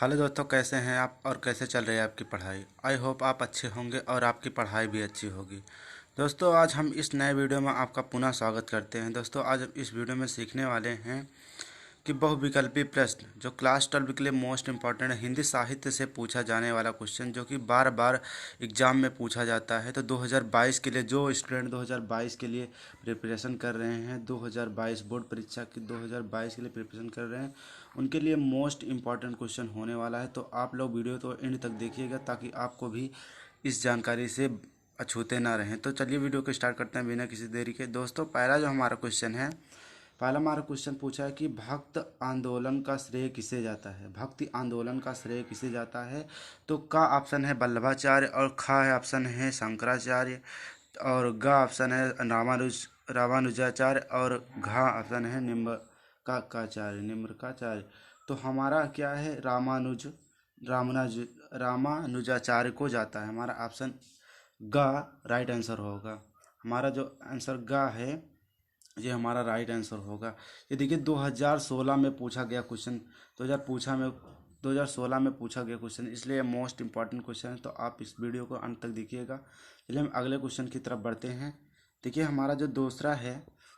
Hello दोस्तों, कैसे हैं आप और कैसे चल रही है आपकी पढ़ाई। आई होप आप अच्छे होंगे और आपकी पढ़ाई भी अच्छी होगी। दोस्तों, आज हम इस नए वीडियो में आपका पुनः स्वागत करते हैं। दोस्तों, आज हम इस वीडियो में सीखने वाले हैं कि बहुविकल्पी प्रश्न जो क्लास 12 के लिए मोस्ट इम्पॉर्टेंट है, हिंदी साहित्य से पूछा जाने वाला क्वेश्चन जो कि बार बार एग्जाम में पूछा जाता है। तो 2022 के लिए जो स्टूडेंट 2022 के लिए प्रिपरेशन कर रहे हैं, 2022 बोर्ड परीक्षा की 2022 के लिए प्रिपरेशन कर रहे हैं, उनके लिए मोस्ट इम्पॉर्टेंट क्वेश्चन होने वाला है। तो आप लोग वीडियो तो एंड तक देखिएगा ताकि आपको भी इस जानकारी से अछूते ना रहें। तो चलिए वीडियो को स्टार्ट करते हैं बिना किसी देरी के। दोस्तों, पहला हमारा क्वेश्चन पूछा है कि भक्त आंदोलन का श्रेय किसे जाता है। भक्ति आंदोलन का श्रेय किसे जाता है। तो का ऑप्शन है वल्लभाचार्य, और खा है ऑप्शन है शंकराचार्य, और गा ऑप्शन है रामानुजाचार्य, और घा ऑप्शन है निम्रकाचार्य। तो हमारा क्या है, रामानुज रामानुजाचार्य को जाता है। हमारा ऑप्शन गा राइट आंसर होगा। हमारा जो आंसर गा है ये हमारा राइट आंसर होगा। ये देखिए 2016 में पूछा गया क्वेश्चन। 2016 में पूछा गया क्वेश्चन, इसलिए मोस्ट इंपॉर्टेंट क्वेश्चन है। तो आप इस वीडियो को अंत तक देखिएगा। चलिए हम अगले क्वेश्चन की तरफ बढ़ते हैं। देखिए हमारा जो दूसरा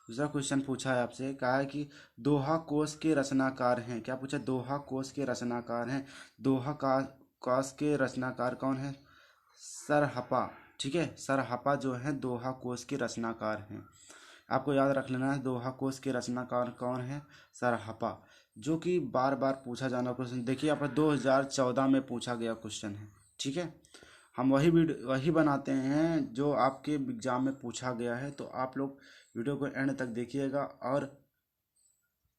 क्वेश्चन पूछा है आपसे, कहा है कि दोहा कोश के रचनाकार हैं। क्या पूछा, दोहा कोश के रचनाकार हैं। कोश के रचनाकार कौन है, सरहपा। ठीक है, सरहपा जो है दोहा कोश के रचनाकार हैं। आपको याद रख लेना है, दोहा कोश के रचनाकार कौन है, सरहपा। जो कि बार बार पूछा जाना क्वेश्चन। देखिए यहाँ पर 2014 में पूछा गया क्वेश्चन है। ठीक है, हम वही बनाते हैं जो आपके एग्जाम में पूछा गया है। तो आप लोग वीडियो को एंड तक देखिएगा और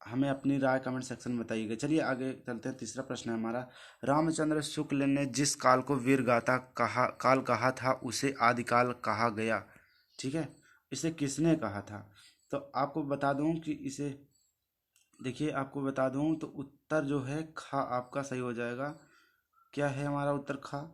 हमें अपनी राय कमेंट सेक्शन में बताइएगा। चलिए आगे चलते हैं। तीसरा प्रश्न है हमारा, रामचंद्र शुक्ल ने जिस काल को वीरगाथा काल कहा था उसे आदिकाल कहा गया। ठीक है, इसे किसने कहा था। तो आपको बता दूं कि इसे, देखिए आपको बता दूं तो उत्तर जो है खा आपका सही हो जाएगा। क्या है हमारा उत्तर, खा,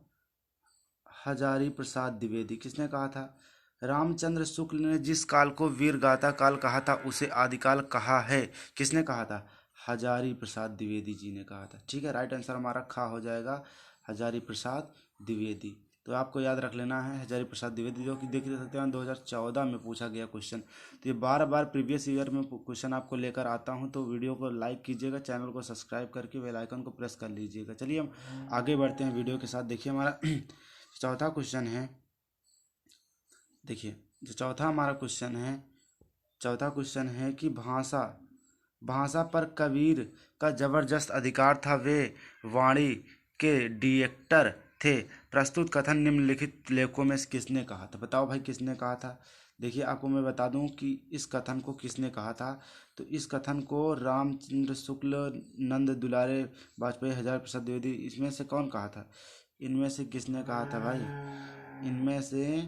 हजारी प्रसाद द्विवेदी। किसने कहा था, रामचंद्र शुक्ल ने जिस काल को वीरगाथा काल कहा था उसे आदिकाल कहा है। किसने कहा था, हजारी प्रसाद द्विवेदी जी ने कहा था। ठीक है, राइट आंसर हमारा खा हो जाएगा, हजारी प्रसाद द्विवेदी। तो आपको याद रख लेना है हजारी प्रसाद द्विवेदी, जो कि देख सकते हैं 2014 में पूछा गया क्वेश्चन। तो ये बार बार प्रीवियस ईयर में क्वेश्चन आपको लेकर आता हूँ। तो वीडियो को लाइक कीजिएगा, चैनल को सब्सक्राइब करके बेल आइकन को प्रेस कर लीजिएगा। चलिए हम आगे बढ़ते हैं वीडियो के साथ। देखिए हमारा चौथा क्वेश्चन है। देखिए जो चौथा क्वेश्चन है कि भाषा भाषा पर कबीर का जबरदस्त अधिकार था, वे वाणी के डायरेक्टर थे। प्रस्तुत कथन निम्नलिखित लेखों में से किसने कहा था। बताओ भाई किसने कहा था। देखिए आपको मैं बता दूं कि इस कथन को किसने कहा था। तो इस कथन को रामचंद्र शुक्ल, नंद दुलारे वाजपेयी, हजार प्रसाद द्विवेदी, इसमें से कौन कहा था। इनमें से किसने कहा था भाई, इनमें से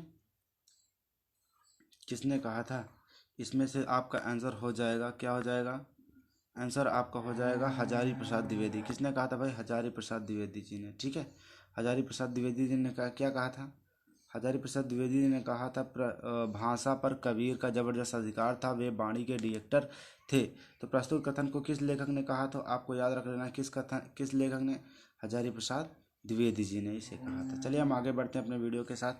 किसने कहा था। इसमें से आपका आंसर हो जाएगा, क्या हो जाएगा, आंसर आपका हो जाएगा हजारी प्रसाद द्विवेदी। किसने कहा था भाई, हजारी प्रसाद द्विवेदी जी ने। ठीक है, हजारी प्रसाद द्विवेदी जी ने क्या कहा था। हजारी प्रसाद द्विवेदी जी ने कहा था भाषा पर कबीर का जबरदस्त अधिकार था, वे वाणी के डायरेक्टर थे। तो प्रस्तुत कथन को किस लेखक ने कहा, तो आपको याद रख लेना किस लेखक ने, हजारी प्रसाद द्विवेदी जी ने इसे कहा था। चलिए हम आगे बढ़ते हैं अपने वीडियो के साथ।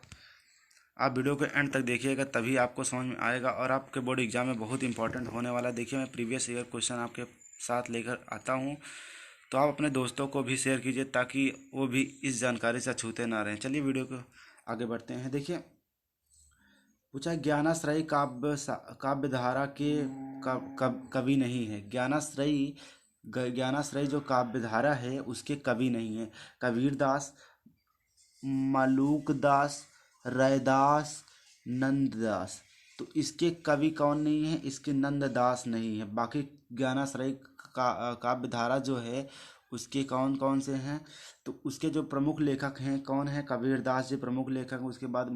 आप वीडियो को एंड तक देखिएगा तभी आपको समझ में आएगा और आपके बोर्ड एग्जाम में बहुत इंपॉर्टेंट होने वाला है। देखिए मैं प्रीवियस ईयर क्वेश्चन आपके साथ लेकर आता हूँ। तो आप अपने दोस्तों को भी शेयर कीजिए ताकि वो भी इस जानकारी से छूते ना रहें। चलिए वीडियो को आगे बढ़ते हैं। देखिए पूछा, ज्ञानाश्रयी काव्य धारा के कवि नहीं है। ज्ञानाश्रयी जो काव्य धारा है उसके कवि नहीं है। कबीरदास, मलूकदास, रैदास, नंददास। तो इसके कवि कौन नहीं है, इसके नंददास नहीं है। बाकी ज्ञानाश्रय काव्य धारा जो है उसके कौन कौन से हैं, तो उसके जो प्रमुख लेखक हैं कौन है, कबीरदास जी प्रमुख लेखक हैं। उसके बाद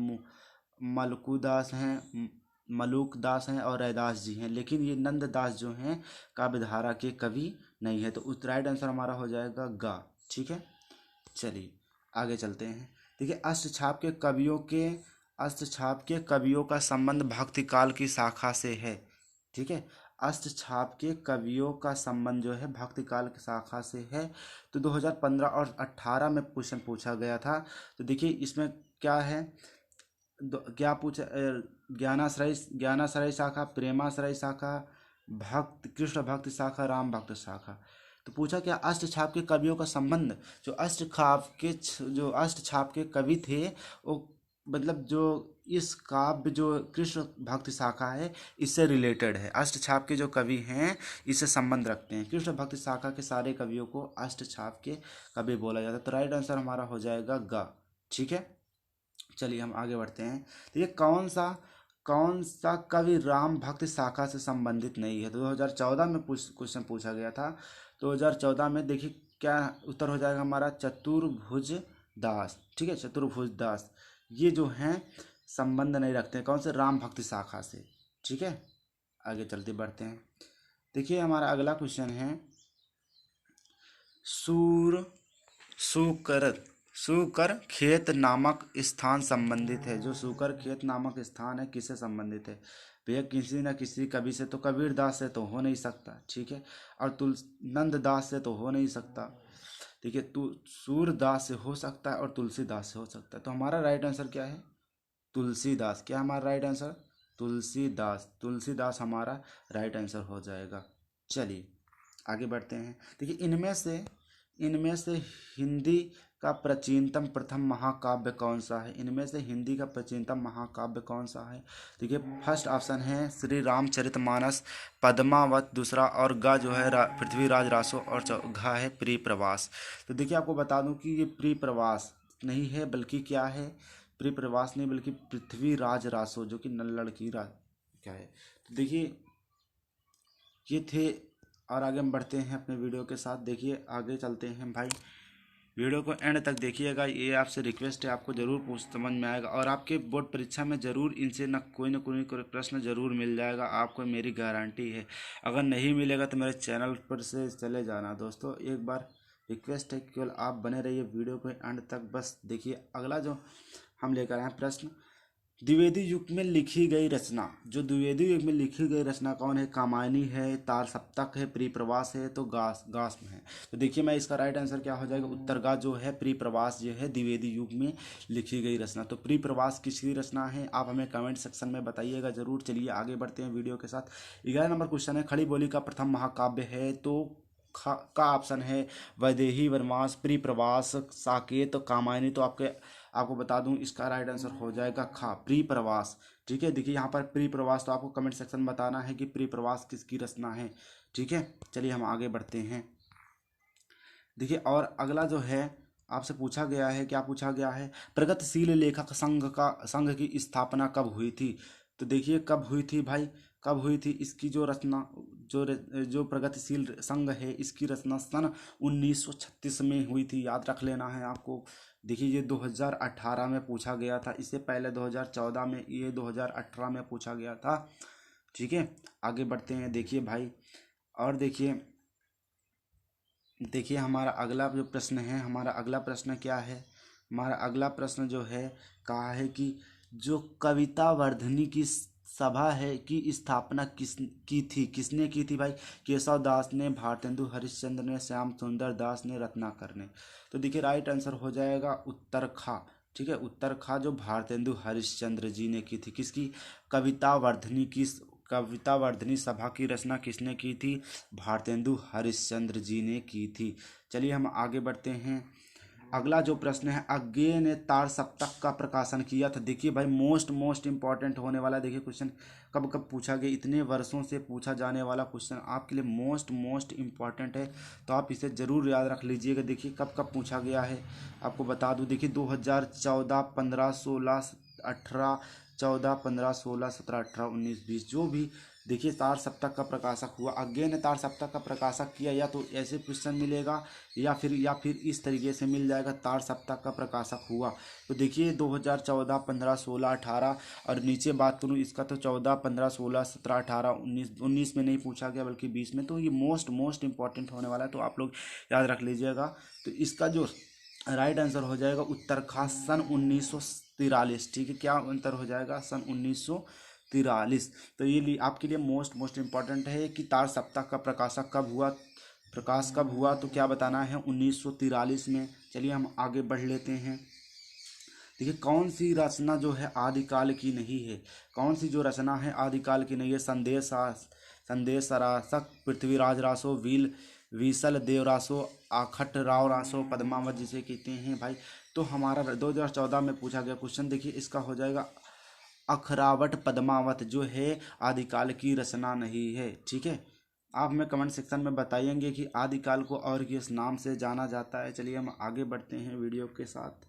मलकुदास हैं, मलूकदास हैं और रैदास जी हैं। लेकिन ये नंददास जो हैं काव्य धारा के कवि नहीं है। तो राइट आंसर हमारा हो जाएगा गा। ठीक है, चलिए आगे चलते हैं। देखिए अष्टछाप के कवियों का संबंध भक्ति काल की शाखा से है। ठीक है, अष्टछाप के कवियों का संबंध जो है भक्तिकाल की शाखा से है। तो 2015 और 18 में क्वेश्चन पूछा गया था। तो देखिए इसमें क्या है, क्या पूछा, ज्ञानाश्रय शाखा, प्रेमाश्रय शाखा, भक्त कृष्ण भक्त शाखा, राम भक्त शाखा। तो पूछा क्या अष्टछाप के कवियों का संबंध, जो अष्टछाप के कवि थे वो, मतलब जो इस काव्य जो कृष्ण भक्ति शाखा है इससे रिलेटेड है। अष्टछाप के जो कवि हैं इससे संबंध रखते हैं। कृष्ण भक्ति शाखा के सारे कवियों को अष्टछाप के कवि बोला जाता है। तो राइट आंसर हमारा हो जाएगा ग। ठीक है, चलिए हम आगे बढ़ते हैं। तो ये कौन सा कवि राम भक्ति शाखा से संबंधित नहीं है। तो 2014 में क्वेश्चन पूछा गया था। 2014 में देखिए क्या उत्तर हो जाएगा हमारा, चतुर्भुज दास। ठीक है, चतुर्भुज दास ये जो हैं संबंध नहीं रखते हैं कौन से, राम भक्ति शाखा से। ठीक है, आगे चलते बढ़ते हैं। देखिए हमारा अगला क्वेश्चन है, सूर सुकर सुकर खेत नामक स्थान संबंधित है। जो सुकर खेत नामक स्थान है किससे संबंधित है भैया, किसी न किसी कवि से। तो कबीर दास से तो हो नहीं सकता, ठीक है, और नंद दास से तो हो नहीं सकता। ठीक है, तू सूरदास से हो सकता है और तुलसीदास से हो सकता है। तो हमारा राइट आंसर क्या है, तुलसीदास। क्या हमारा राइट आंसर, तुलसीदास। तुलसीदास हमारा राइट आंसर हो जाएगा। चलिए आगे बढ़ते हैं। देखिए इनमें से हिंदी का प्राचीनतम प्रथम महाकाव्य कौन सा है। इनमें से हिंदी का प्राचीनतम महाकाव्य कौन सा है। देखिए फर्स्ट ऑप्शन है श्री रामचरितमानस, पद्मावत दूसरा, और ग जो है पृथ्वीराज रासो, और घ है प्रिय प्रवास। तो देखिए आपको बता दूं कि ये प्रिय प्रवास नहीं है, बल्कि क्या है, प्रिय प्रवास नहीं बल्कि पृथ्वीराज रासो, जो कि नल्लड़ की क्या है। तो देखिए ये थे, और आगे हम बढ़ते हैं अपने वीडियो के साथ। देखिए आगे चलते हैं भाई, वीडियो को एंड तक देखिएगा। ये आपसे रिक्वेस्ट है, आपको ज़रूर पूछ समझ में आएगा, और आपके बोर्ड परीक्षा में ज़रूर इनसे न कोई प्रश्न ज़रूर मिल जाएगा, आपको मेरी गारंटी है। अगर नहीं मिलेगा तो मेरे चैनल पर से चले जाना। दोस्तों एक बार रिक्वेस्ट है, केवल आप बने रहिए वीडियो को एंड तक। बस देखिए अगला जो हम लेकर आए प्रश्न, द्विवेदी युग में लिखी गई रचना। जो द्विवेदी युग में लिखी गई रचना कौन है, कामायनी है, तार सप्तक है, प्रिय प्रवास है, तो गास्म है। तो देखिए मैं इसका राइट आंसर क्या हो जाएगा, उत्तरगा जो है प्रिय प्रवास जो है द्विवेदी युग में लिखी गई रचना। तो प्रिय प्रवास किसकी रचना है, आप हमें कमेंट सेक्शन में बताइएगा जरूर। चलिए आगे बढ़ते हैं वीडियो के साथ। 11 नंबर क्वेश्चन है, खड़ी बोली का प्रथम महाकाव्य है। तो का ऑप्शन है वैदेही वनवास, प्रिय प्रवास, साकेत, कामायनी। तो आपको बता दूं इसका राइट आंसर हो जाएगा खा, प्रिय प्रवास। ठीक है, देखिए यहाँ पर प्रिय प्रवास, तो आपको कमेंट सेक्शन में बताना है कि प्रिय प्रवास किसकी रचना है। ठीक है, चलिए हम आगे बढ़ते हैं। देखिए और अगला जो है आपसे पूछा गया है, क्या पूछा गया है, प्रगतिशील लेखक संघ की स्थापना कब हुई थी। तो देखिए कब हुई थी भाई, कब हुई थी इसकी जो रचना, जो प्रगतिशील संघ है इसकी रचना सन 1936 में हुई थी, याद रख लेना है आपको। देखिए ये 2018 में पूछा गया था, इससे पहले 2014 में, ये 2018 में पूछा गया था। ठीक है, आगे बढ़ते हैं। देखिए भाई, और देखिए हमारा अगला जो प्रश्न है, हमारा अगला प्रश्न क्या है, हमारा अगला प्रश्न जो है कहा है कि जो कविता वर्धनी की सभा है की स्थापना किसने की थी भाई, केशव दास ने, भारतेंदु हरिश्चंद्र ने, श्याम सुंदर दास ने, रत्नाकर ने। तो देखिए राइट आंसर हो जाएगा उत्तर खा। ठीक है, उत्तर खा जो भारतेंदु हरिश्चंद्र जी ने की थी। किसकी, कविता वर्धनी सभा की रचना किसने की थी, भारतेंदु हरिश्चंद्र जी ने की थी। चलिए हम आगे बढ़ते हैं। अगला जो प्रश्न है, अज्ञेय ने तार सप्तक का प्रकाशन किया था। देखिए भाई मोस्ट इंपॉर्टेंट होने वाला, देखिए क्वेश्चन कब कब पूछा गया, इतने वर्षों से पूछा जाने वाला क्वेश्चन आपके लिए मोस्ट इंपॉर्टेंट है, तो आप इसे ज़रूर याद रख लीजिएगा। देखिए कब कब पूछा गया है आपको बता दूं। देखिए 2014, 15, 16, 18, 14, 15, 16, 17, 18, 19, 20 जो भी देखिए तार सप्तक का प्रकाशक हुआ, अज्ञेय ने तार सप्तक का प्रकाशक किया, या तो ऐसे क्वेश्चन मिलेगा या फिर इस तरीके से मिल जाएगा, तार सप्तक का प्रकाशक हुआ। तो देखिए 2014, 15, 16, 18, और नीचे बात करूँ इसका तो 14, 15, 16, 17, 18, 19 में नहीं पूछा गया बल्कि 20 में। तो ये मोस्ट इंपॉर्टेंट होने वाला है, तो आप लोग याद रख लीजिएगा। तो इसका जो राइट आंसर हो जाएगा उत्तर खास सन 1943। ठीक है, क्या आंसर हो जाएगा, सन 1943। 1943। तो ये आपके लिए मोस्ट इम्पॉर्टेंट है कि तार सप्ताह का प्रकाश कब हुआ, तो क्या बताना है 1943 में। चलिए हम आगे बढ़ लेते हैं। देखिए कौन सी रचना जो है आदिकाल की नहीं है, कौन सी जो रचना है आदिकाल की नहीं है। संदेश रासक, पृथ्वीराज रासो, विसल देव रासो, आखट राव रासो, पद्मावत जिसे कहते हैं भाई। तो हमारा 2014 में पूछा गया क्वेश्चन, देखिए इसका हो जाएगा अखरावट पद्मावत जो है आदिकाल की रचना नहीं है। ठीक है, आप हमें कमेंट सेक्शन में बताइएंगे कि आदिकाल को और किस नाम से जाना जाता है। चलिए हम आगे बढ़ते हैं वीडियो के साथ।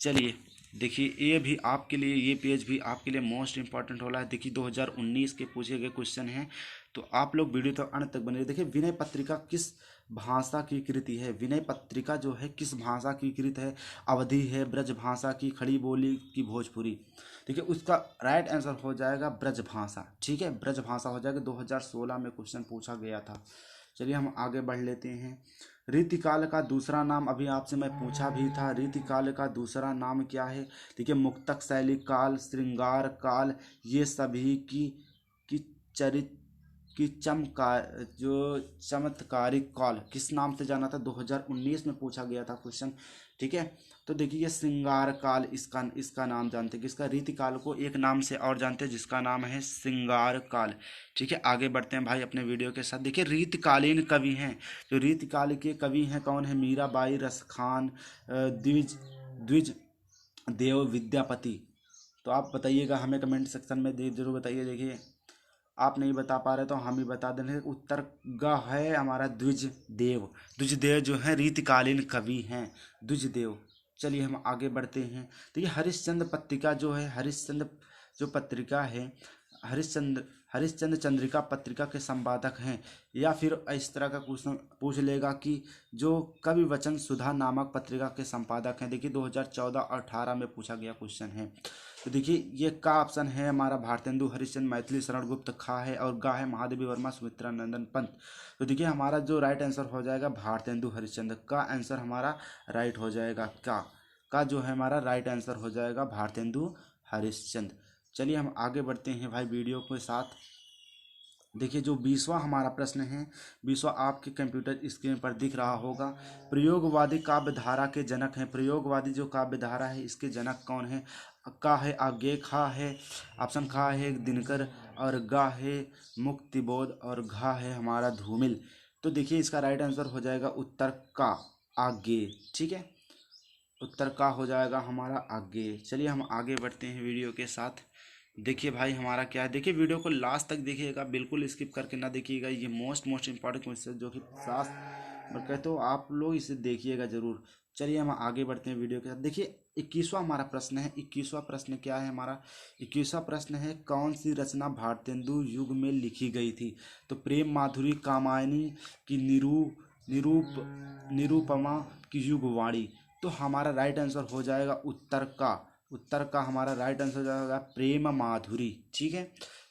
चलिए देखिए ये भी आपके लिए, ये पेज भी आपके लिए मोस्ट इंपॉर्टेंट हो रहा है। देखिए 2019 के पूछे गए क्वेश्चन हैं, तो आप लोग वीडियो तो अंत तक बने रहिए। देखिए विनय पत्रिका किस भाषा की कृति है, विनय पत्रिका जो है किस भाषा की कृत है। अवधी है, ब्रज भाषा की, खड़ी बोली की, भोजपुरी। देखिए उसका राइट आंसर हो जाएगा ब्रज भाषा। ठीक है, ब्रज भाषा हो जाएगा। 2016 में क्वेश्चन पूछा गया था। चलिए हम आगे बढ़ लेते हैं। रीतिकाल का दूसरा नाम, अभी आपसे मैं पूछा भी था, रीतिकाल का दूसरा नाम क्या है। देखिए मुक्तक शैली काल, श्रृंगार काल, ये सभी की चरित की चमत्कारिक काल किस नाम से जाना था, 2019 में पूछा गया था क्वेश्चन। ठीक है, तो देखिए ये श्रृंगार काल, इसका नाम जानते हैं। किसका, रीतिकाल को एक नाम से और जानते हैं जिसका नाम है श्रृंगार काल। ठीक है, आगे बढ़ते हैं भाई अपने वीडियो के साथ। देखिए रीतकालीन कवि हैं, जो रीतकाल के कवि हैं कौन है, मीराबाई, रसखान, द्विज द्विज देव विद्यापति। तो आप बताइएगा, हमें कमेंट सेक्शन में जरूर बताइए। देखिए आप नहीं बता पा रहे तो हम ही बता देंगे। उत्तर ग है हमारा द्विजदेव जो है रीतिकालीन कवि हैं, द्विजदेव। चलिए हम आगे बढ़ते हैं। देखिए हरिश्चंद्र पत्रिका जो है, हरिश्चंद्र जो पत्रिका है, हरिश्चंद्र चंद्रिका पत्रिका के संपादक हैं। या फिर इस तरह का क्वेश्चन पूछ लेगा कि जो कवि वचन सुधा नामक पत्रिका के संपादक हैं। देखिए 2014 और 18 में पूछा गया क्वेश्चन है। तो देखिए ये का ऑप्शन है हमारा, भारतेंदु हरिश्चंद्र, मैथिली शरण गुप्त खा है, और गा है महादेवी वर्मा, सुमित्रा नंदन पंत। तो देखिए हमारा जो राइट आंसर हो जाएगा भारतेंदु हरिश्चंद्र का आंसर हमारा राइट हो जाएगा। का जो है हमारा राइट आंसर हो जाएगा भारतेंदु हरिश्चंद्र। चलिए हम आगे बढ़ते हैं भाई वीडियो के साथ। देखिए जो 20वां हमारा प्रश्न है, 20वां आपके कंप्यूटर स्क्रीन पर दिख रहा होगा। प्रयोगवादी काव्य धारा के जनक हैं, प्रयोगवादी जो काव्य धारा है इसके जनक कौन है। का है आगे, खा है ऑप्शन खा है दिनकर, और गा है मुक्तिबोध, और घा है हमारा धूमिल। तो देखिए इसका राइट आंसर हो जाएगा उत्तर का आगे। ठीक है, उत्तर का हो जाएगा हमारा आगे। चलिए हम आगे बढ़ते हैं वीडियो के साथ। देखिए भाई हमारा क्या है, देखिए वीडियो को लास्ट तक देखिएगा, बिल्कुल स्किप करके ना देखिएगा। ये मोस्ट इंपॉर्टेंट क्वेश्चन जो कि 50 और कहते हो आप लोग इसे देखिएगा जरूर। चलिए हम आगे बढ़ते हैं वीडियो के साथ। देखिए 21वां हमारा प्रश्न है। 21वां प्रश्न क्या है हमारा, 21वां प्रश्न है कौन सी रचना भारतेंदु युग में लिखी गई थी। तो प्रेम माधुरी, कामायनी की निरूपमा की युगवाणी। तो हमारा राइट आंसर हो जाएगा उत्तर का हमारा राइट आंसर हो जाएगा प्रेम माधुरी। ठीक है,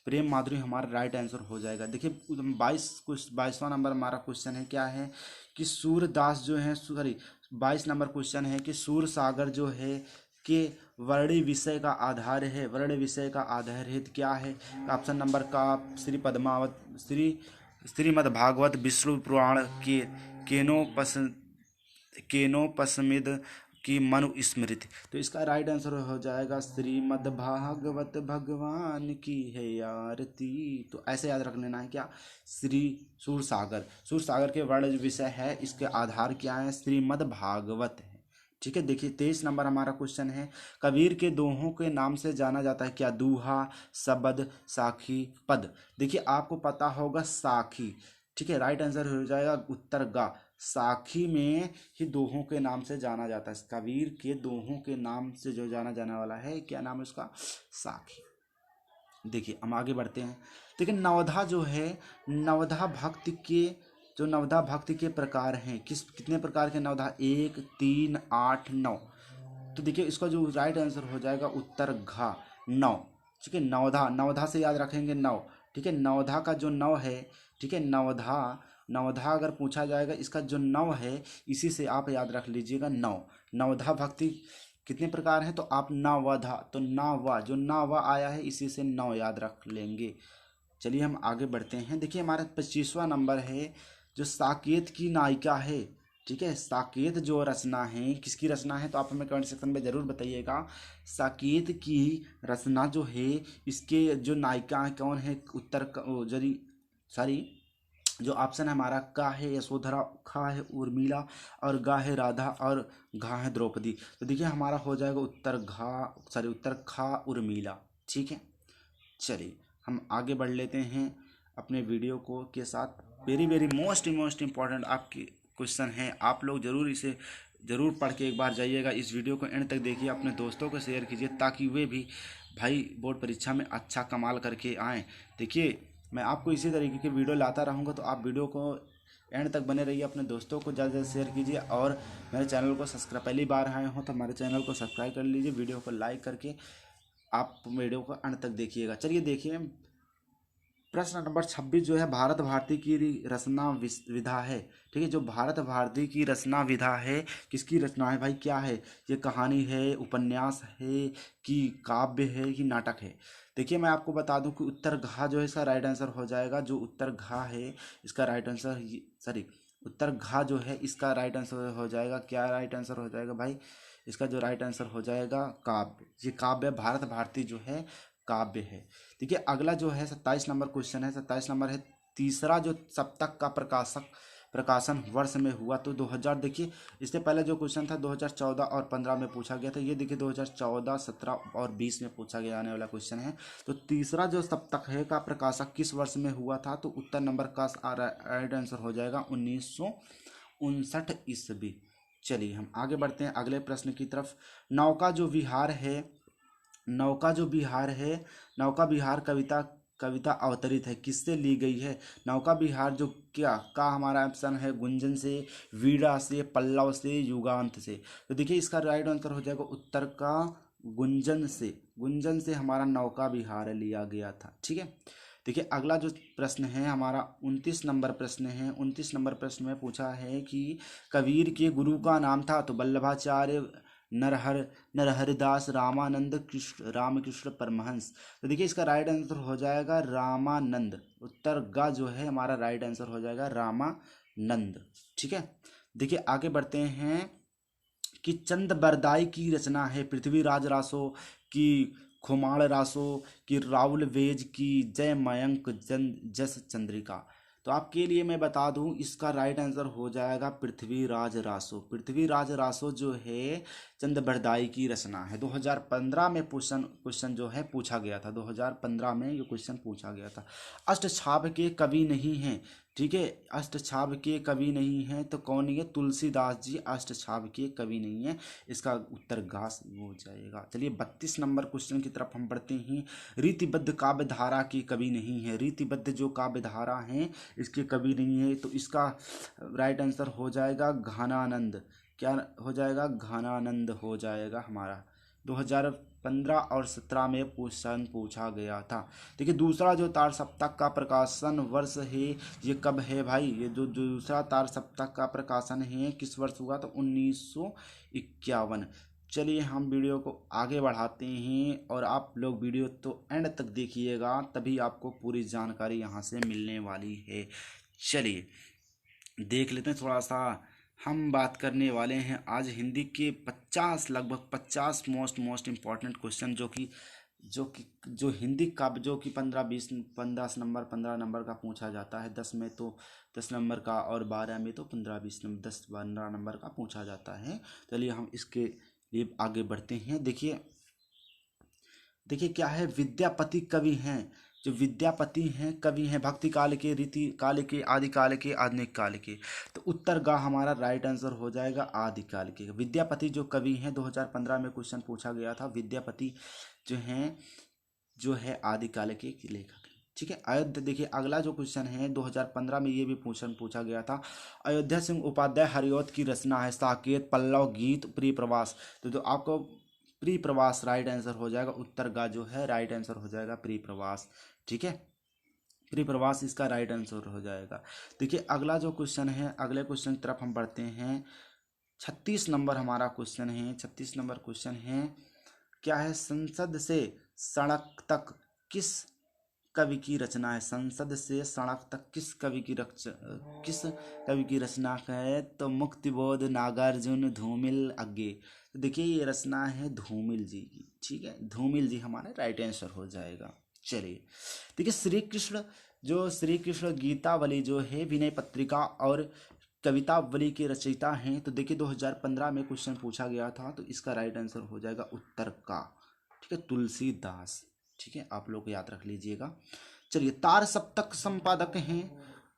प्रेम माधुरी हमारा राइट आंसर हो जाएगा। देखिए 22वां नंबर हमारा क्वेश्चन है, क्या है कि सूरदास जो है, सॉरी 22 नंबर क्वेश्चन है कि सूर सागर जो है के वर्णी विषय का आधार है, वर्ण विषय का आधार है क्या है। ऑप्शन नंबर का श्रीमद्भागवत, विष्णु पुराण के केनोपसमिद की मनुस्मृति। तो इसका राइट आंसर हो जाएगा श्रीमद् भागवत भगवान की है आरती। तो ऐसे याद रख लेना है क्या, सूरसागर के वर्ण विषय है, इसके आधार क्या है, श्रीमद् भागवत है। ठीक है, देखिए 23 नंबर हमारा क्वेश्चन है कबीर के दोहों के नाम से जाना जाता है क्या, दूहा, शबद, साखी, पद। देखिए आपको पता होगा साखी। ठीक है, राइट आंसर हो जाएगा उत्तर गा, साखी में ही दोहों के नाम से जाना जाता है। कबीर के दोहों के नाम से जो जाना जाने वाला है, क्या नाम है उसका, साखी। देखिए हम आगे बढ़ते हैं। देखिए नवधा जो है, नवधा भक्ति के प्रकार हैं, कितने प्रकार के नवधा, 1, 3, 8, 9। तो देखिए इसका जो राइट आंसर हो जाएगा उत्तर घा, 9। ठीक है, नवधा से याद रखेंगे 9। ठीक है, नवधा का जो 9 है, ठीक है, नवधा अगर पूछा जाएगा, इसका जो 9 है इसी से आप याद रख लीजिएगा 9। नवधा भक्ति कितने प्रकार हैं, तो आप नवधा, तो नव जो नव आया है इसी से नौ याद रख लेंगे। चलिए हम आगे बढ़ते हैं। देखिए हमारा 25वां नंबर है जो साकेत की नायिका है। ठीक है, साकेत जो रचना है किसकी रचना है, तो आप हमें कमेंट सेक्शन में जरूर बताइएगा। साकेत की रचना जो है इसके जो नायिका है कौन है, उत्तर जरी सॉरी जो ऑप्शन है हमारा का है यशोधरा, खा है उर्मिला और गा है राधा और घा है द्रौपदी। तो देखिए हमारा हो जाएगा उत्तर खा उर्मिला। ठीक है, चलिए हम आगे बढ़ लेते हैं अपने वीडियो को के साथ। वेरी वेरी मोस्ट इम्पॉर्टेंट आपके क्वेश्चन हैं, आप लोग ज़रूर इसे ज़रूर पढ़ के एक बार जाइएगा। इस वीडियो को एंड तक देखिए, अपने दोस्तों को शेयर कीजिए ताकि वे भी भाई बोर्ड परीक्षा में अच्छा कमाल करके आएँ। देखिए मैं आपको इसी तरीके की वीडियो लाता रहूँगा, तो आप वीडियो को एंड तक बने रहिए, अपने दोस्तों को ज़्यादा से शेयर कीजिए और मेरे चैनल को सब्सक्राइब, पहली बार आए हो तो हमारे चैनल को सब्सक्राइब कर लीजिए, वीडियो को लाइक करके आप वीडियो को अंत तक देखिएगा। चलिए देखिए प्रश्न नंबर 26 जो है भारत भारती की रचना विधा है। ठीक है, जो भारत भारती की रचना विधा है किसकी रचना है भाई, क्या है ये, कहानी है, उपन्यास है कि काव्य है कि नाटक है। देखिए मैं आपको बता दूं कि उत्तर घा जो है इसका राइट आंसर हो जाएगा। जो उत्तर घा है इसका राइट आंसर, सॉरी उत्तर घा जो है इसका राइट आंसर हो जाएगा, क्या राइट आंसर हो जाएगा भाई, इसका जो राइट आंसर हो जाएगा काव्य। ये काव्य भारत भारती जो है काव्य है। देखिए अगला जो है 27 नंबर क्वेश्चन है। 27 नंबर है तीसरा जो सप्तक का प्रकाशन वर्ष में हुआ, तो 2000। देखिए इससे पहले जो क्वेश्चन था 2014 और 15 में पूछा गया था, ये देखिए 2014, 17 और 20 में पूछा गया आने वाला क्वेश्चन है। तो तीसरा जो सप्तक है का प्रकाशक किस वर्ष में हुआ था, तो उत्तर नंबर का राइट आंसर हो जाएगा 1959 ईस्वी। चलिए हम आगे बढ़ते हैं अगले प्रश्न की तरफ। नौका जो विहार है, नौका जो बिहार है, नौका बिहार कविता अवतरित है किससे ली गई है। नौका बिहार जो क्या का हमारा ऑप्शन है गुंजन से, वीणा से, पल्लव से, युगांत से। तो देखिए इसका राइट आंसर हो जाएगा उत्तर का गुंजन से। गुंजन से हमारा नौका बिहार लिया गया था। ठीक है, देखिए अगला जो प्रश्न है हमारा 29 नंबर प्रश्न है। 29 नंबर प्रश्न में पूछा है कि कबीर के गुरु का नाम था, तो वल्लभाचार्य, नरहरिदास, रामानंद, रामकृष्ण परमहंस। तो देखिए इसका राइट आंसर हो जाएगा रामानंद। उत्तर गा जो है हमारा राइट आंसर हो जाएगा रामानंद। ठीक है, देखिए आगे बढ़ते हैं कि चंद बरदाई की रचना है पृथ्वीराज रासो की, खुमाण रासो की, राहुल वेज की, जय मयंक जस चंद्रिका। तो आपके लिए मैं बता दूं इसका राइट आंसर हो जाएगा पृथ्वीराज रासो। पृथ्वीराज रासो जो है चंद बरदाई की रचना है। 2015 में क्वेश्चन जो है पूछा गया था, 2015 में ये क्वेश्चन पूछा गया था। अष्टछाप के कवि नहीं हैं। ठीक है, अष्टछाप के कवि नहीं हैं तो कौन है, तुलसीदास जी अष्टछाप के कवि नहीं है, इसका उत्तर घास हो जाएगा। चलिए 32 नंबर क्वेश्चन की तरफ हम बढ़ते हैं। रीतिबद्ध काव्य धारा के कवि नहीं है। रीतिबद्ध जो काव्य धारा हैं इसके कवि नहीं है, तो इसका राइट आंसर हो जाएगा घनानंद। क्या हो जाएगा, घनानंद हो जाएगा हमारा। 2015 और 17 में क्वेश्चन पूछा गया था। देखिए दूसरा जो तार सप्तक का प्रकाशन वर्ष है ये कब है भाई, ये जो दूसरा तार सप्तक का प्रकाशन है किस वर्ष हुआ, तो 1951। चलिए हम वीडियो को आगे बढ़ाते हैं और आप लोग वीडियो तो एंड तक देखिएगा तभी आपको पूरी जानकारी यहाँ से मिलने वाली है। चलिए देख लेते हैं थोड़ा सा। हम बात करने वाले हैं आज हिंदी के 50 लगभग 50 मोस्ट इम्पॉर्टेंट क्वेश्चन जो हिंदी का जो कि 15 नंबर का पूछा जाता है। 10 में तो 10 नंबर का और 12 में तो 15-20 नंबर 10-15 नंबर का पूछा जाता है। चलिए हम इसके लिए आगे बढ़ते हैं। देखिए क्या है, विद्यापति कवि हैं। जो विद्यापति हैं कवि हैं भक्ति काल के, रीति काल के, आदि काल के, आधुनिक काल के। तो उत्तर का हमारा राइट आंसर हो जाएगा आदि काल के। विद्यापति जो कवि हैं 2015 में क्वेश्चन पूछा गया था। विद्यापति जो है आदि काल के लेखक हैं। ठीक है, अयोध्या देखिए अगला जो क्वेश्चन है 2015 में ये भी क्वेश्चन पूछा गया था। अयोध्या सिंह उपाध्याय हरिऔध की रचना है साकेत, पल्लव, गीत, प्रिय प्रवास। तो जो आपको प्रिय प्रवास राइट आंसर हो जाएगा। उत्तर का जो है राइट आंसर हो जाएगा प्रिय प्रवास। ठीक है, प्रिय प्रवास इसका राइट आंसर हो जाएगा। देखिए अगला जो क्वेश्चन है, अगले क्वेश्चन की तरफ हम बढ़ते हैं। 36 नंबर हमारा क्वेश्चन है। 36 नंबर क्वेश्चन है, क्या है? संसद से सड़क तक किस कवि की रचना है? संसद से सड़क तक किस कवि की रचना है? तो मुक्तिबोध, नागार्जुन, धूमिल, अज्ञे। तो देखिए ये रचना है धूमिल जी की, ठीक है, धूमिल जी हमारा राइट आंसर हो जाएगा। चलिए देखिए, श्री कृष्ण गीतावली जो है विनय पत्रिका और कवितावली के रचयिता हैं। तो देखिए 2015 में क्वेश्चन पूछा गया था, तो इसका राइट आंसर हो जाएगा उत्तर का, ठीक है, तुलसीदास। ठीक है, आप लोग याद रख लीजिएगा। चलिए, तार सप्तक संपादक हैं,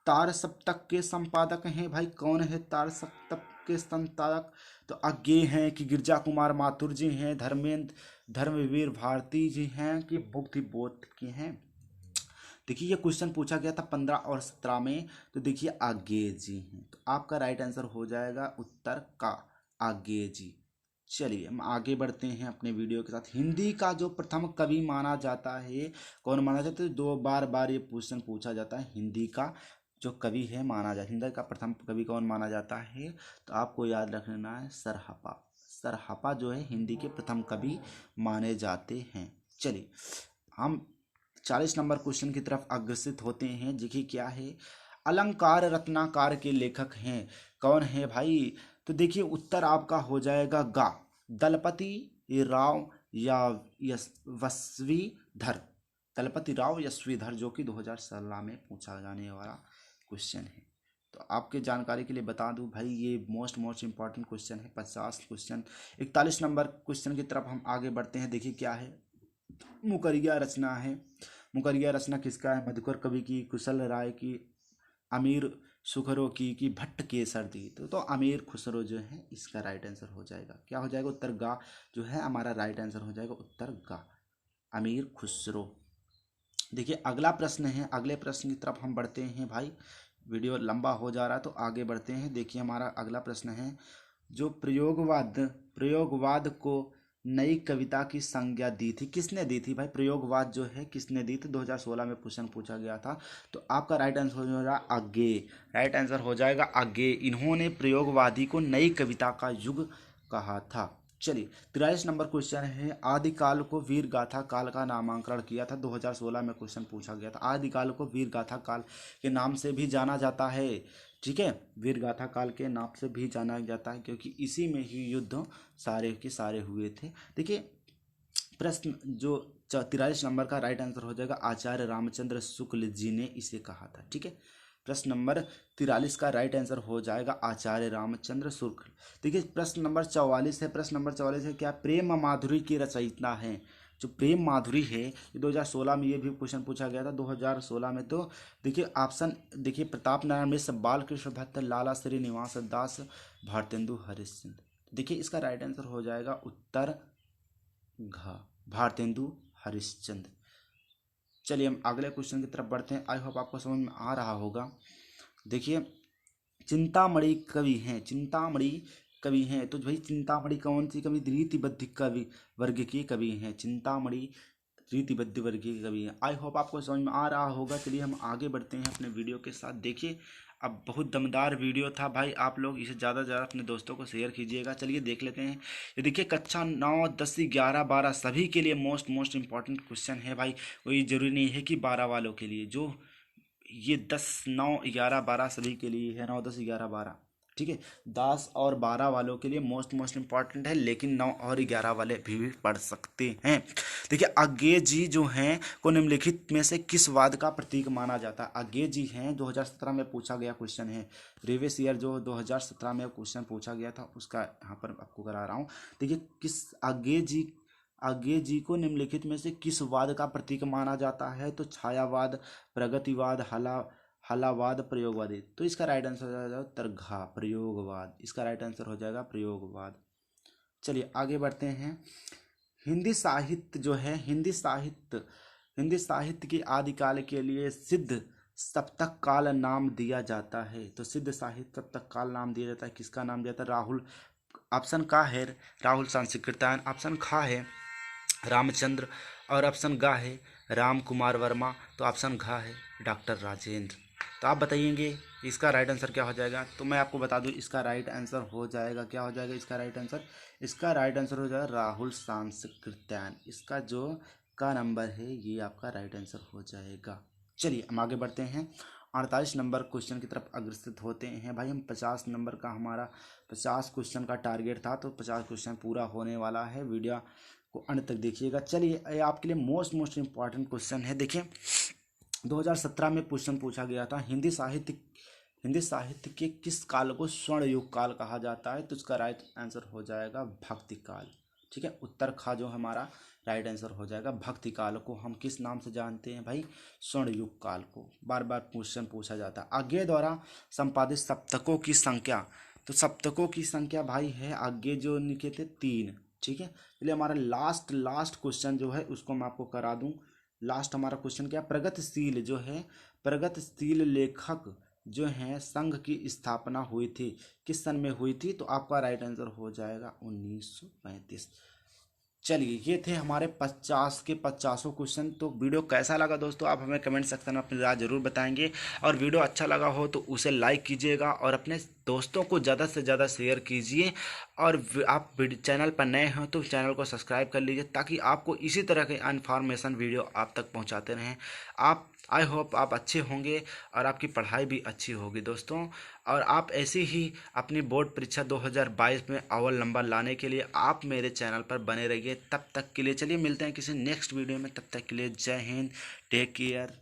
तार सप्तक के संपादक हैं भाई, कौन है तार सप्तक के संपादक? तो अज्ञे हैं कि गिरजा कुमार माथुर जी हैं, धर्मवीर भारती जी हैं कि मुक्ति बोध की हैं? देखिए ये क्वेश्चन पूछा गया था 15 और 17 में, तो देखिए आगे जी हैं, तो आपका राइट आंसर हो जाएगा उत्तर का, आगे जी। चलिए हम आगे बढ़ते हैं अपने वीडियो के साथ। हिंदी का जो प्रथम कवि माना जाता है, कौन माना जाता है? दो बार ये क्वेश्चन पूछा जाता है, हिंदी का जो कवि है माना जाता है, हिंदी का प्रथम कवि कौन माना जाता है? तो आपको याद रखना है सरहपा। सरहपा जो है हिंदी के प्रथम कवि माने जाते हैं। चलिए हम 40 नंबर क्वेश्चन की तरफ अग्रसित होते हैं। देखिए क्या है, अलंकार रत्नाकर के लेखक हैं, कौन है भाई? तो देखिए उत्तर आपका हो जाएगा गा, दलपति राव या यशस्वीधर, दलपति राव यशस्वीधर, जो कि 2016 में पूछा जाने वाला क्वेश्चन है। तो आपके जानकारी के लिए बता दूं भाई, ये मोस्ट इंपॉर्टेंट क्वेश्चन है, 50 क्वेश्चन। 41 नंबर क्वेश्चन की तरफ हम आगे बढ़ते हैं। देखिए क्या है, मुकरिया रचना है। मुकरिया रचना किसका है? मधुकर कवि की, कुशल राय की, अमीर सुखरो की भट्ट केसर दी। तो अमीर खुसरो जो है इसका राइट आंसर हो जाएगा, क्या हो जाएगा? उत्तर गा जो है हमारा राइट आंसर हो जाएगा, उत्तर गा, अमीर खुसरो। देखिए अगला प्रश्न है, अगले प्रश्न की तरफ हम बढ़ते हैं भाई, वीडियो लंबा हो जा रहा है तो आगे बढ़ते हैं। देखिए हमारा अगला प्रश्न है, जो प्रयोगवाद को नई कविता की संज्ञा दी थी, किसने दी थी भाई? प्रयोगवाद जो है किसने दी थी? 2016 में क्वेश्चन पूछा गया था। तो आपका राइट आंसर हो जाएगा आगे, राइट आंसर हो जाएगा आगे। इन्होंने प्रयोगवादी को नई कविता का युग कहा था। चलिए 43 नंबर क्वेश्चन है, आदिकाल को वीर गाथा काल का नामांकन किया था। 2016 में क्वेश्चन पूछा गया था। आदिकाल को वीर गाथा काल के नाम से भी जाना जाता है, ठीक है, वीर गाथा काल के नाम से भी जाना जाता है, क्योंकि इसी में ही युद्ध सारे के सारे हुए थे। देखिए प्रश्न जो 43 नंबर का राइट आंसर हो जाएगा, आचार्य रामचंद्र शुक्ल जी ने इसे कहा था, ठीक है। प्रश्न नंबर 43 का राइट आंसर हो जाएगा आचार्य रामचंद्र शुक्ल। देखिए प्रश्न नंबर 44 है, प्रश्न नंबर 44 है, क्या प्रेम माधुरी की रचयिता है? जो प्रेम माधुरी है, ये 2016 में ये भी क्वेश्चन पूछा गया था 2016 में। तो देखिए ऑप्शन देखिए, प्रताप नारायण मिश्र, बालकृष्ण भट्ट, लाला श्रीनिवास दास, भारतेंदु हरिश्चंद्र। देखिए इसका राइट आंसर हो जाएगा उत्तर घ, भारतेंदु हरिश्चंद्र। चलिए हम अगले क्वेश्चन की तरफ बढ़ते हैं। आई होप आपको समझ में आ रहा होगा। देखिए चिंतामणि कवि हैं, चिंतामणि कवि हैं, तो भाई चिंतामणि कौन सी कवि? रीतिबद्ध कवि वर्ग के कवि हैं, चिंतामणि रीतिबद्ध वर्ग के कवि हैं। आई होप आपको समझ में आ रहा होगा। चलिए हम आगे बढ़ते हैं अपने वीडियो के साथ। देखिए अब बहुत दमदार वीडियो था भाई, आप लोग इसे ज़्यादा से ज़्यादा अपने दोस्तों को शेयर कीजिएगा। चलिए देख लेते हैं। ये देखिए कक्षा 9, 10, 11, 12 सभी के लिए मोस्ट इंपॉर्टेंट क्वेश्चन है भाई, कोई ज़रूरी नहीं है कि 12 वालों के लिए। जो ये 10, 9, 11, 12 सभी के लिए है, 9, 10, 11, 12, ठीक है। 10 और 12 वालों के लिए मोस्ट इंपॉर्टेंट है, लेकिन 9 और 11 वाले भी पढ़ सकते हैं। देखिए अज्ञे जी जो हैं को निम्नलिखित में से किस वाद का प्रतीक माना जाता है? अज्ञे जी हैं, 2017 में पूछा गया क्वेश्चन है, प्रीवियस ईयर जो 2017 में क्वेश्चन पूछा गया था उसका यहाँ पर आपको करा रहा हूँ। देखिए किस अज्ञे जी को निम्नलिखित में से किस वाद का प्रतीक माना जाता है? तो छायावाद, प्रगतिवाद, हलावाद, प्रयोगवादी। तो इसका राइट आंसर हो जाएगा उत्तर घ, प्रयोगवाद। इसका राइट आंसर हो जाएगा प्रयोगवाद। चलिए आगे बढ़ते हैं। हिंदी साहित्य जो है, हिंदी साहित्य के आदिकाल के लिए सिद्ध सप्तक काल नाम दिया जाता है। तो सिद्ध साहित्य सप्तक काल नाम दिया जाता है, किसका नाम दिया जाता है? राहुल, ऑप्शन का है राहुल सांस्कृतायन, ऑप्शन खा है रामचंद्र, और ऑप्शन गा है राम कुमार वर्मा, तो ऑप्शन घा है डॉक्टर राजेंद्र। तो आप बताइएंगे इसका राइट आंसर क्या हो जाएगा। तो मैं आपको बता दूं इसका राइट आंसर हो जाएगा, क्या हो जाएगा इसका राइट आंसर? इसका राइट आंसर हो जाएगा राहुल सांस्कृत्यायन। इसका जो का नंबर है ये आपका राइट आंसर हो जाएगा। चलिए हम आगे बढ़ते हैं, 48 नंबर क्वेश्चन की तरफ अग्रसर होते हैं। भाई हम 50 नंबर का हमारा 50 क्वेश्चन का टारगेट था, तो 50 क्वेश्चन पूरा होने वाला है। वीडियो को अंत तक देखिएगा। चलिए ये आपके लिए मोस्ट इम्पॉर्टेंट क्वेश्चन है। देखिए 2017 में क्वेश्चन पूछा गया था, हिंदी साहित्य के किस काल को स्वर्ण युग काल कहा जाता है? तो इसका राइट आंसर हो जाएगा भक्ति काल। ठीक है, उत्तर खा जो हमारा राइट आंसर हो जाएगा। भक्ति काल को हम किस नाम से जानते हैं भाई? स्वर्ण युग काल को। बार बार क्वेश्चन पूछा जाता है। आगे द्वारा संपादित सप्तकों की संख्या, तो सप्तकों की संख्या भाई है आगे जो लिखे थे 3। ठीक है, इसलिए हमारा लास्ट क्वेश्चन जो है उसको मैं आपको करा दूं। लास्ट हमारा क्वेश्चन क्या? प्रगतिशील जो है, प्रगतिशील लेखक जो हैं संघ की स्थापना हुई थी किस सन में हुई थी? तो आपका राइट आंसर हो जाएगा 1935। चलिए ये थे हमारे 50 के 50 क्वेश्चन। तो वीडियो कैसा लगा दोस्तों, आप हमें कमेंट सेक्शन में अपनी राय जरूर बताएंगे। और वीडियो अच्छा लगा हो तो उसे लाइक कीजिएगा और अपने दोस्तों को ज़्यादा से ज़्यादा शेयर कीजिए। और आप चैनल पर नए हो तो चैनल को सब्सक्राइब कर लीजिए, ताकि आपको इसी तरह के इन्फॉर्मेशन वीडियो आप तक पहुँचाते रहें। आप आई होप आप अच्छे होंगे और आपकी पढ़ाई भी अच्छी होगी दोस्तों। और आप ऐसे ही अपनी बोर्ड परीक्षा 2022 में अव्वल नंबर लाने के लिए आप मेरे चैनल पर बने रहिए। तब तक के लिए चलिए मिलते हैं किसी नेक्स्ट वीडियो में। तब तक के लिए जय हिंद, टेक केयर।